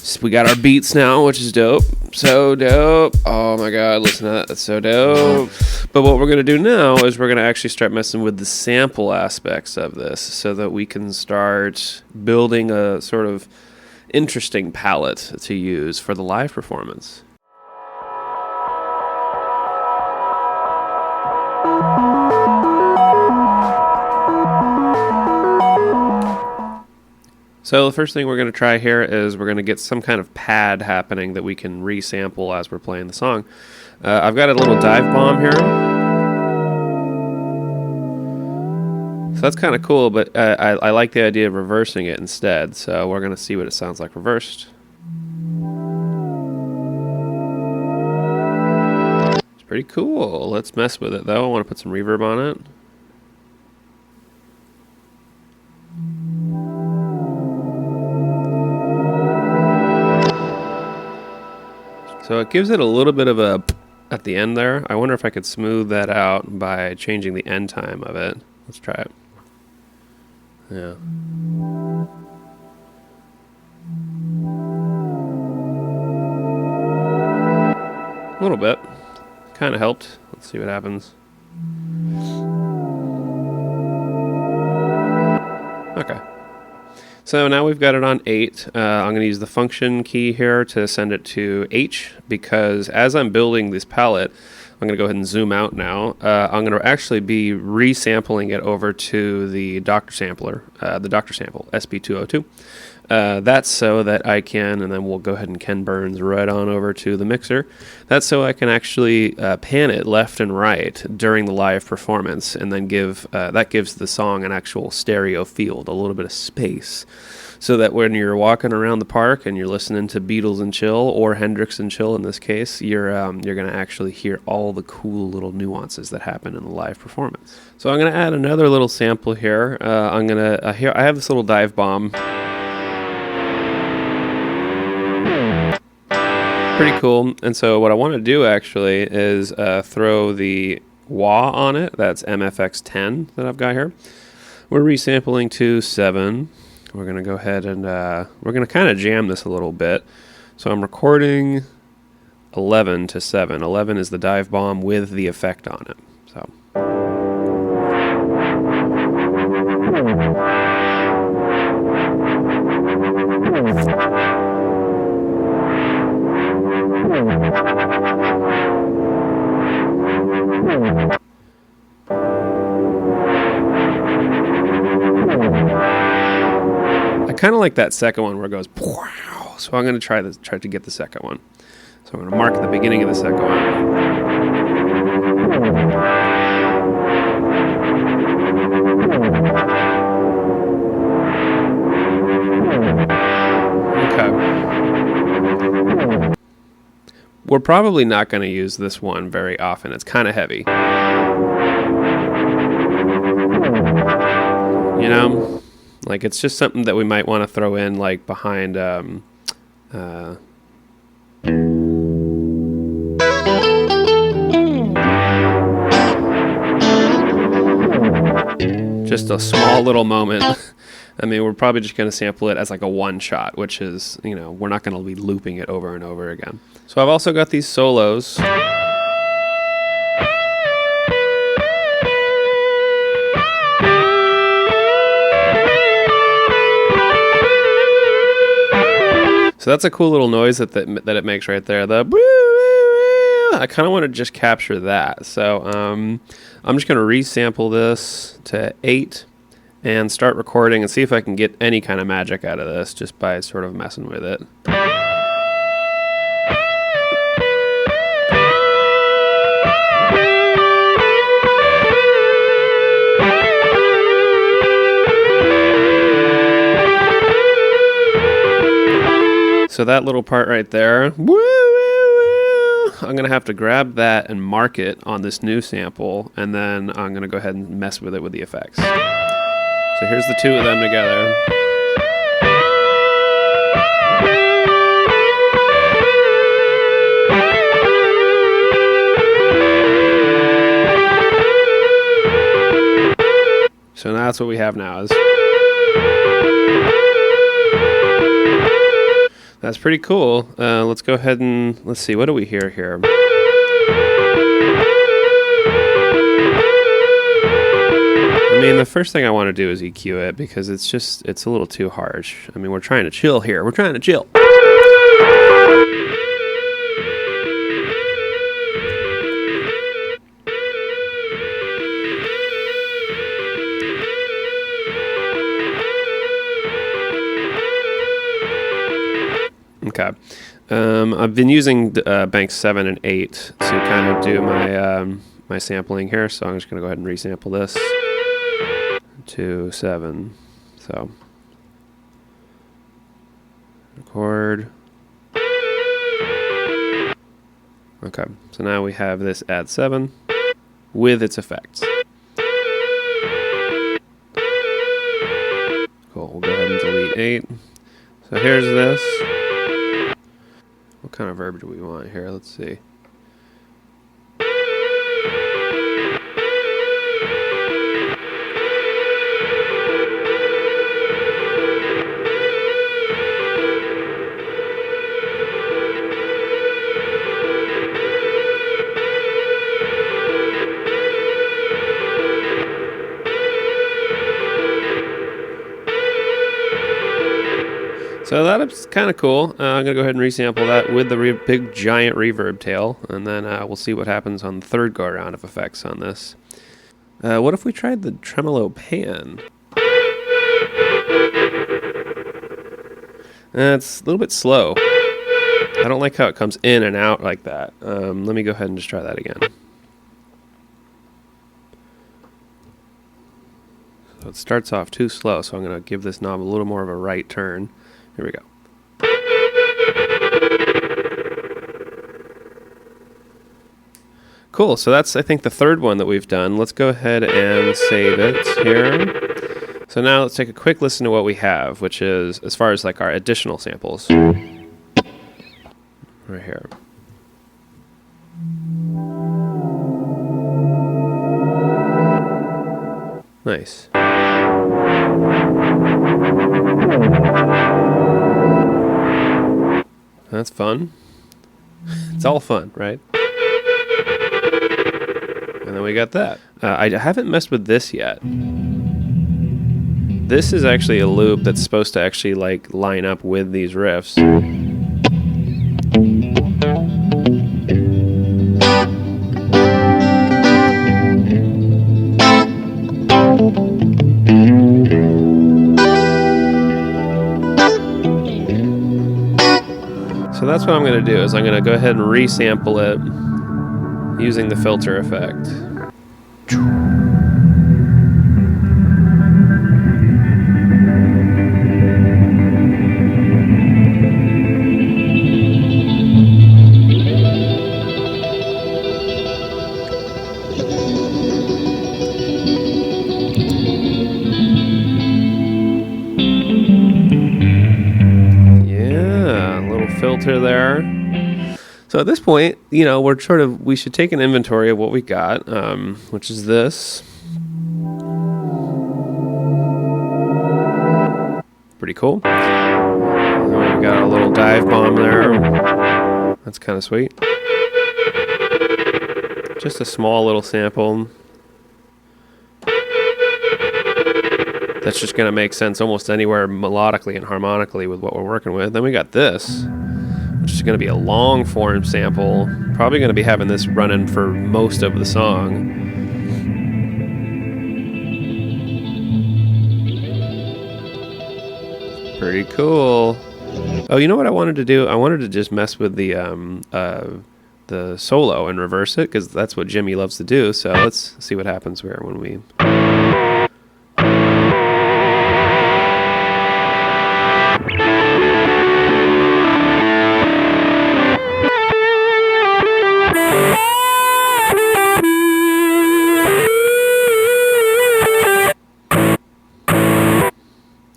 So we got our beats now, which is dope. So dope. Oh my god, listen to that. That's so dope. But what we're going to do now is we're going to actually start messing with the sample aspects of this so that we can start building a sort of interesting palette to use for the live performance. So the first thing we're going to try here is we're going to get some kind of pad happening that we can resample as we're playing the song. I've got a little dive bomb here. So that's kind of cool, but I like the idea of reversing it instead. So we're going to see what it sounds like reversed. It's pretty cool. Let's mess with it though. I want to put some reverb on it. So it gives it a little bit of a at the end there. I wonder if I could smooth that out by changing the end time of it. Let's try it. Yeah. A little bit. Kind of helped. Let's see what happens. Okay. So now we've got it on 8. I'm going to use the function key here to send it to H, because as I'm building this palette, I'm going to go ahead and zoom out now. I'm going to actually be resampling it over to the Doctor Sampler, the Doctor Sample, SP404. That's so that I can, and then we'll go ahead and Ken Burns right on over to the mixer. That's so I can actually pan it left and right during the live performance, and then that gives the song an actual stereo field, a little bit of space, so that when you're walking around the park and you're listening to Beatles and Chill, or Hendrix and Chill in this case, you're going to actually hear all the cool little nuances that happen in the live performance. So I'm going to add another little sample here. Here I have this little dive bomb. Pretty cool. And so what I want to do actually is throw the wah on it. That's MFX10 that I've got here. We're resampling to 7. We're going to go ahead and we're going to kind of jam this a little bit. So I'm recording 11 to 7. 11 is the dive bomb with the effect on it. So. I kind of like that second one where it goes wow. So I'm going to try to get the second one. So I'm going to mark at the beginning of the second one. Okay. We're probably not going to use this one very often. It's kind of heavy. You know? Like, it's just something that we might want to throw in, like, behind, just a small little moment. I mean, we're probably just going to sample it as, like, a one-shot, which is, you know, we're not going to be looping it over and over again. So I've also got these solos. So that's a cool little noise that it makes right there. The woo, woo, woo. I kind of want to just capture that. So I'm just going to resample this to 8 and start recording and see if I can get any kind of magic out of this just by sort of messing with it. So that little part right there, woo, woo, woo, I'm going to have to grab that and mark it on this new sample, and then I'm going to go ahead and mess with it with the effects. So here's the two of them together. So now that's what we have now. That's pretty cool. Let's go ahead and let's see. What do we hear here? I mean, the first thing I want to do is EQ it because it's a little too harsh. I mean, we're trying to chill here. We're trying to chill. Okay. I've been using banks 7 and 8 to kind of do my sampling here, so I'm just going to go ahead and resample this to 7. So record. Okay, so now we have this add 7 with its effects. Cool, we'll go ahead and delete 8. So here's this. What kind of verb do we want here? Let's see. So that's kind of cool. I'm going to go ahead and resample that with the big giant reverb tail, and then we'll see what happens on the third go around of effects on this. What if we tried the tremolo pan? It's a little bit slow. I don't like how it comes in and out like that. Let me go ahead and just try that again. So it starts off too slow, so I'm going to give this knob a little more of a right turn. Here we go. Cool, so that's, I think, the third one that we've done. Let's go ahead and save it here. So now let's take a quick listen to what we have, which is, as far as like our additional samples. Right here. Nice. That's fun. It's all fun, right? And then we got that. I haven't messed with this yet. This is actually a loop that's supposed to actually like line up with these riffs. So that's what I'm going to do, is I'm going to go ahead and resample it using the filter effect. Filter there. So at this point, you know, we should take an inventory of what we got, which is this. Pretty cool. And then we got a little dive bomb there. That's kind of sweet. Just a small little sample. That's just going to make sense almost anywhere melodically and harmonically with what we're working with. Then we got this, which is going to be a long form sample. Probably going to be having this running for most of the song. Pretty cool. Oh, you know what I wanted to do? I wanted to just mess with the solo and reverse it, because that's what Jimi loves to do. So let's see what happens here when we...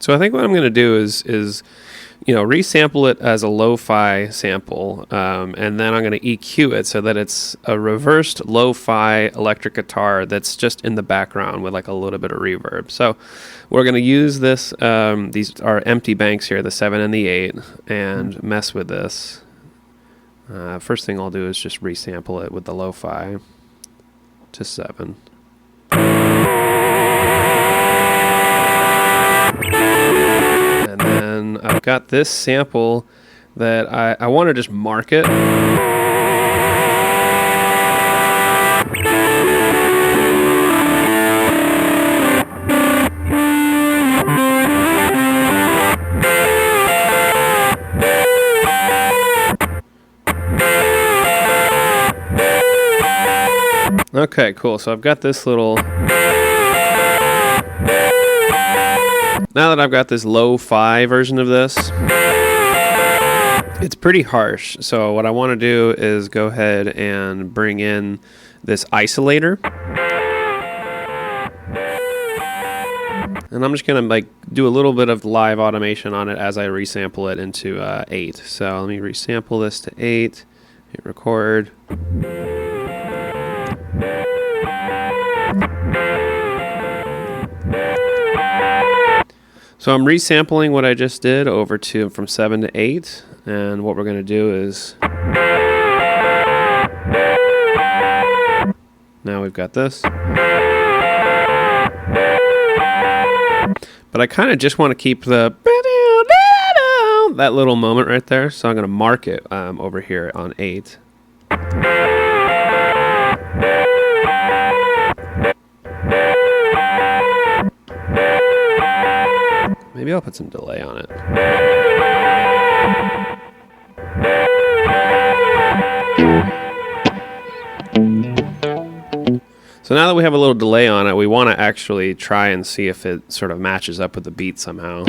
So I think what I'm going to do is resample it as a lo-fi sample, and then I'm going to EQ it so that it's a reversed lo-fi electric guitar that's just in the background with like a little bit of reverb. So we're going to use this, these are empty banks here, the 7 and the 8, and mess with this. First thing I'll do is just resample it with the lo-fi to 7. And then I've got this sample that I want to just mark it. Okay, cool. So I've got this little... Now that I've got this lo-fi version of this, it's pretty harsh. So what I want to do is go ahead and bring in this isolator. And I'm just going to like do a little bit of live automation on it as I resample it into 8. So let me resample this to 8, hit record. So I'm resampling what I just did over to from 7 to 8, and what we're going to do is now we've got this. But I kind of just want to keep the that little moment right there, so I'm going to mark it over here on 8. Maybe I'll put some delay on it. So now that we have a little delay on it, we want to actually try and see if it sort of matches up with the beat somehow.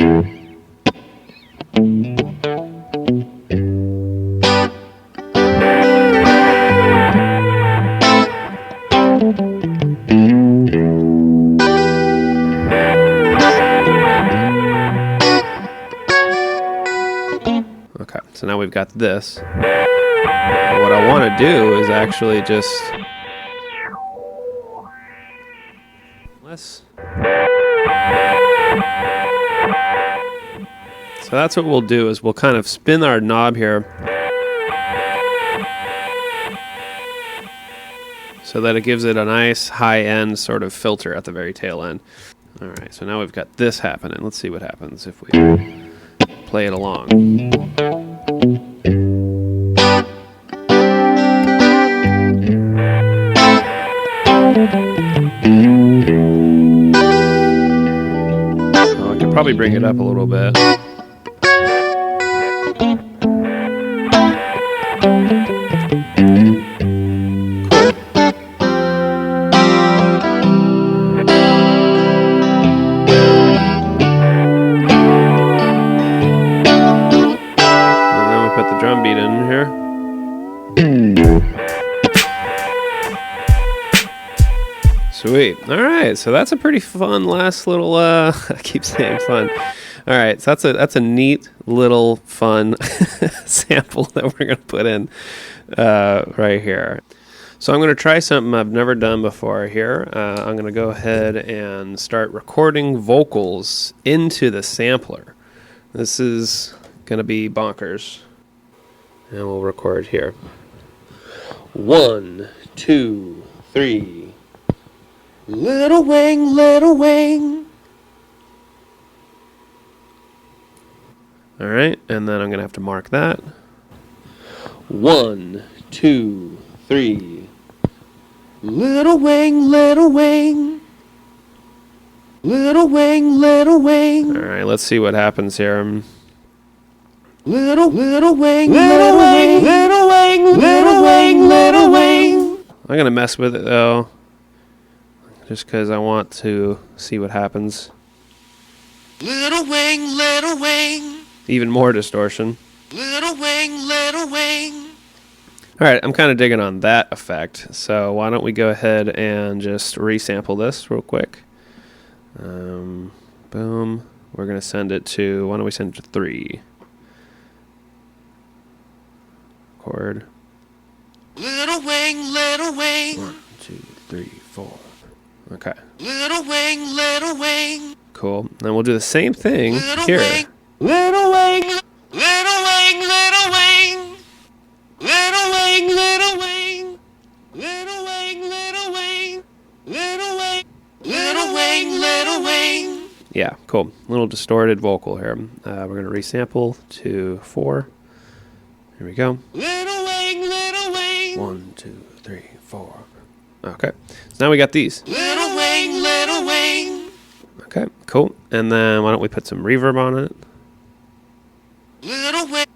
Okay, so now we've got this. And what I want to do is actually just... So that's what we'll do, is we'll kind of spin our knob here so that it gives it a nice high-end sort of filter at the very tail end. All right, so now we've got this happening. Let's see what happens if we play it along. So I could probably bring it up a little bit. Drum beat in here. Sweet. All right, so that's a pretty fun last little I keep saying fun. All right, so that's a neat little fun sample that we're going to put in right here. So I'm going to try something I've never done before here. I'm going to go ahead and start recording vocals into the sampler. This is going to be bonkers. And we'll record here. 1, 2, 3. Little wing, little wing. All right, and then I'm gonna have to mark that. 1, 2, 3. Little wing, little wing. Little wing, little wing. All right, let's see what happens here. Little wing, little wing, little wing, little wing, little wing. I'm gonna mess with it though, just because I want to see what happens. Little wing, little wing. Even more distortion. Little wing, little wing. All right, I'm kind of digging on that effect. So why don't we go ahead and just resample this real quick. Boom. We're gonna send it to. Why don't we send it to 3? chord. Little wing, little wing. 1, 2, 3, 4. Okay. Little wing, little wing. Cool. Then we'll do the same thing Little here. wing. Little wing. Little wing, little wing. Little wing, little wing. Little wing, little wing. Little wing. Little wing, little wing. Yeah, cool. Little distorted vocal here. We're going to resample to 4. Here we go. Little wing, little wing. 1, 2, 3, 4. Okay. So now we got these. Little wing, little wing. Okay, cool. And then why don't we put some reverb on it? Little wing,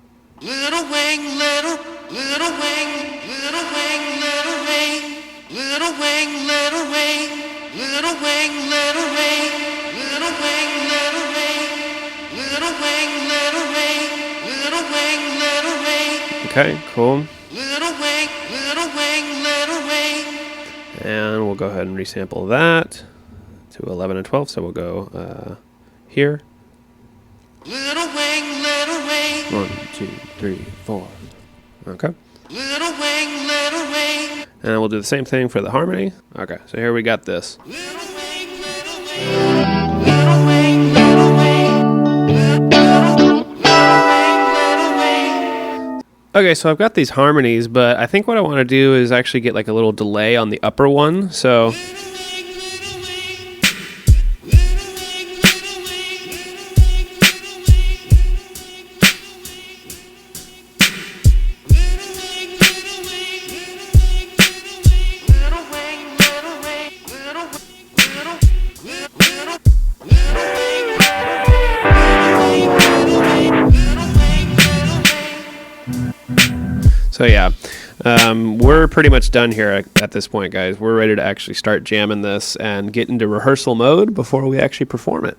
little wing, little wing, little wing, little wing, little wing, little wing, little wing, little wing, little wing, little wing, little wing, little wing, little wing, little wing, little wing. Okay, cool. Little wing, little wing, little wing. And we'll go ahead and resample that to 11 and 12. So we'll go here. Little wing, little wing. 1, 2, 3, 4. Okay. Little wing, little wing. And we'll do the same thing for the harmony. Okay, so here we got this. Little wing, little wing. Little wing, little wing. Little wing. Okay, so I've got these harmonies, but I think what I want to do is actually get like a little delay on the upper one. So yeah, we're pretty much done here at this point, guys. We're ready to actually start jamming this and get into rehearsal mode before we actually perform it.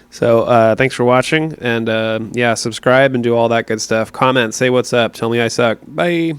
So thanks for watching, and yeah, subscribe and do all that good stuff. Comment, say what's up, tell me I suck. Bye.